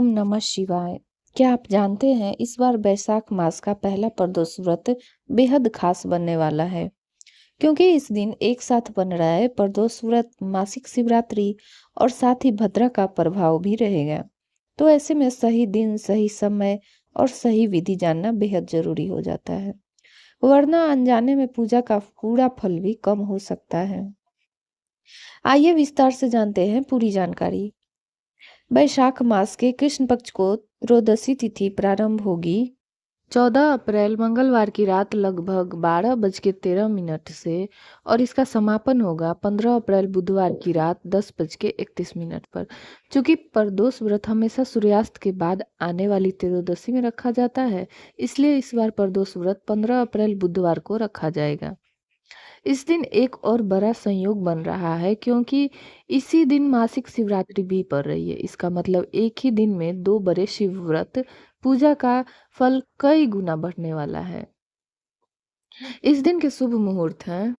ओम नमः शिवाय। क्या आप जानते हैं इस बार वैशाख मास का पहला प्रदोष व्रत बेहद खास बनने वाला है, क्योंकि इस दिन एक साथ बन रहा है प्रदोष व्रत, मासिक शिवरात्रि और साथ ही भद्रा का प्रभाव भी रहेगा। तो ऐसे में सही दिन, सही समय और सही विधि जानना बेहद जरूरी हो जाता है, वरना अनजाने में पूजा का पूरा फल भी कम हो सकता है। आइए विस्तार से जानते हैं पूरी जानकारी। वैशाख मास के कृष्ण पक्ष को त्रयोदशी तिथि प्रारंभ होगी 14 अप्रैल मंगलवार की रात लगभग 12:13 से और इसका समापन होगा 15 अप्रैल बुधवार की रात 10:31 पर। चूंकि प्रदोष व्रत हमेशा सूर्यास्त के बाद आने वाली त्रयोदशी में रखा जाता है, इसलिए इस बार प्रदोष व्रत 15 अप्रैल बुधवार को रखा जाएगा। इस दिन एक और बड़ा संयोग बन रहा है, क्योंकि इसी दिन मासिक शिवरात्रि भी पड़ रही है। इसका मतलब एक ही दिन में दो बड़े शिव व्रत पूजा का फल कई गुना बढ़ने वाला है। इस दिन के शुभ मुहूर्त हैं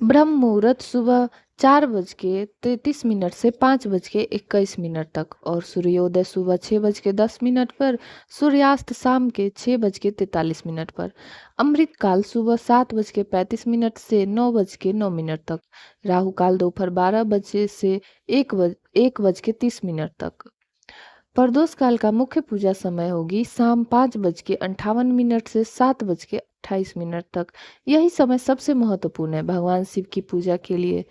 ब्रह्म मुहूर्त सुबह 4:33 से 5:21 तक और सूर्योदय सुबह 6:10 पर, सूर्यास्त शाम के 6:43 पर, अमृत काल सुबह 7:35 से 9:09 तक, राहु काल दोपहर 12 बजे से 1:30 तक। प्रदोष काल का मुख्य पूजा समय होगी शाम 5:58 से 7:28 तक। यही समय सबसे महत्वपूर्ण है भगवान शिव की पूजा के लिए।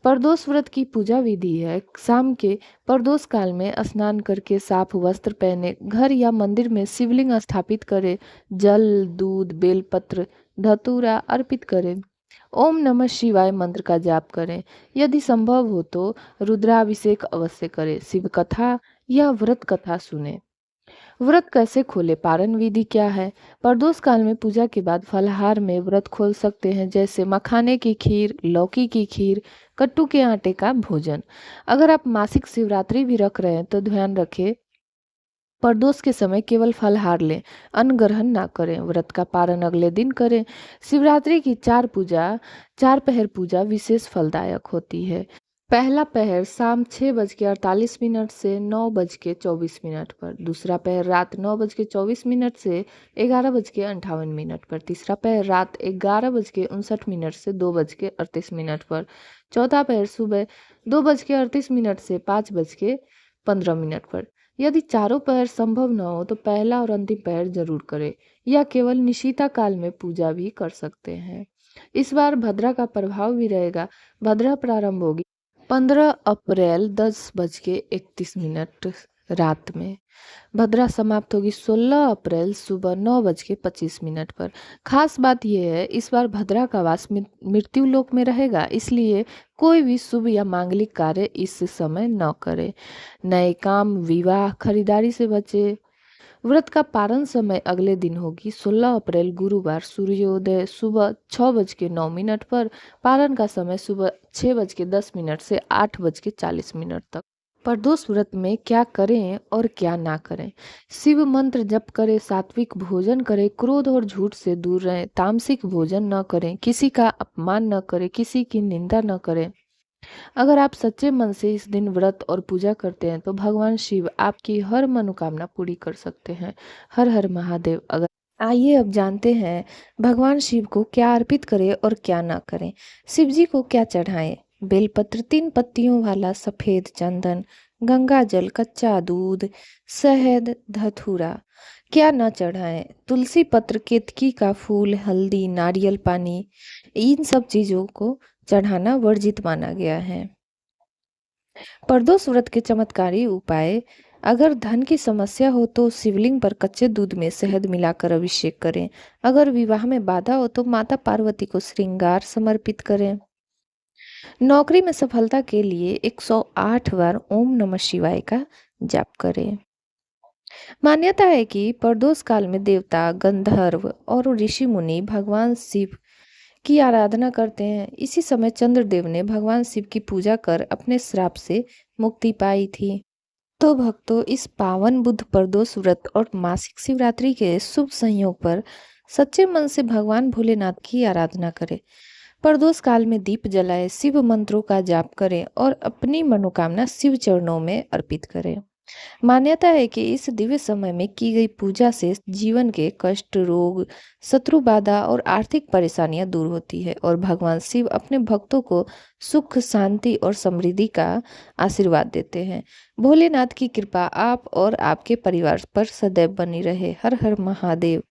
प्रदोष व्रत की पूजा विधि है शाम के प्रदोष काल में स्नान करके साफ वस्त्र पहने, घर या मंदिर में शिवलिंग स्थापित करे, जल, दूध, बेलपत्र, धतूरा अर्पित करें, ओम नमः शिवाय मंत्र का जाप करें। यदि संभव हो तो रुद्राभिषेक अवश्य करें, शिव कथा या व्रत कथा सुने। व्रत कैसे खोले, पारण विधि क्या है। प्रदोष काल में पूजा के बाद फलाहार में व्रत खोल सकते हैं, जैसे मखाने की खीर, लौकी की खीर, कट्टू के आटे का भोजन। अगर आप मासिक शिवरात्रि भी रख रहे हैं तो ध्यान रखें, प्रदोष के समय केवल फलाहार लें, अन्न ग्रहण ना करें। व्रत का पारण अगले दिन करें। शिवरात्रि की चार पहर पूजा विशेष फलदायक होती है। पहला पहर शाम 6:48 से 9:24 पर, दूसरा पहर रात 9:24 से 11:58 पर, तीसरा पहर रात 11:59 से 2:38 पर, चौथा पहर सुबह 2:38 से 5:15 पर। यदि चारों पहर संभव न हो तो पहला और अंतिम पहर जरूर करें, या केवल निशिता काल में पूजा भी कर सकते हैं। इस बार भद्रा का प्रभाव भी रहेगा। भद्रा प्रारंभ होगी 15 अप्रैल 10:31 रात में। भद्रा समाप्त होगी 16 अप्रैल सुबह 9:25 पर। खास बात यह है, इस बार भद्रा का वास मृत्यु लोक में रहेगा, इसलिए कोई भी शुभ या मांगलिक कार्य इस समय न करे। नए काम, विवाह, खरीदारी से बचे। व्रत का पारण समय अगले दिन होगी 16 अप्रैल गुरुवार, सूर्योदय सुबह 6:09 पर, पारण का समय सुबह 6:10 से 8:40 तक। प्रदोष व्रत में क्या करें और क्या ना करें। शिव मंत्र जप करें, सात्विक भोजन करें, क्रोध और झूठ से दूर रहें, तामसिक भोजन न करें, किसी का अपमान न करें, किसी की निंदा न करें। अगर आप सच्चे मन से इस दिन व्रत और पूजा करते हैं तो भगवान शिव आपकी हर मनोकामना पूरी कर सकते हैं। हर हर महादेव। अगर आइए अब जानते हैं भगवान शिव को क्या अर्पित करें और क्या ना करें। शिव जी को क्या चढ़ाएं। बेलपत्र 3 पत्तियों वाला सफेद चंदन, गंगा जल, कच्चा दूध, शहद, धतूरा। क्या न चढ़ाएं। तुलसी पत्र, केतकी का फूल, हल्दी, नारियल पानी, इन सब चीजों को चढ़ाना वर्जित माना गया है। प्रदोष व्रत के चमत्कारी उपाय। अगर धन की समस्या हो तो शिवलिंग पर कच्चे दूध में शहद मिलाकर अभिषेक करें। अगर विवाह में बाधा हो तो माता पार्वती को श्रृंगार समर्पित करें। नौकरी में सफलता के लिए 108 बार ओम नमः शिवाय का जाप करें। मान्यता है कि प्रदोष काल में देवता, गंधर्व और ऋषि मुनि भगवान शिव की आराधना करते हैं। इसी समय चंद्रदेव ने भगवान शिव की पूजा कर अपने श्राप से मुक्ति पाई थी। तो भक्तों, इस पावन बुध प्रदोष व्रत और मासिक शिवरात्रि के शुभ संयोग पर सच्चे मन से भगवान भोलेनाथ की आराधना करें। प्रदोष काल में दीप जलाएं, शिव मंत्रों का जाप करें और अपनी मनोकामना शिव चरणों में अर्पित करें। मान्यता है कि इस दिव्य समय में की गई पूजा से जीवन के कष्ट, रोग, शत्रु बाधा और आर्थिक परेशानियां दूर होती है और भगवान शिव अपने भक्तों को सुख, शांति और समृद्धि का आशीर्वाद देते हैं। भोलेनाथ की कृपा आप और आपके परिवार पर सदैव बनी रहे। हर हर महादेव।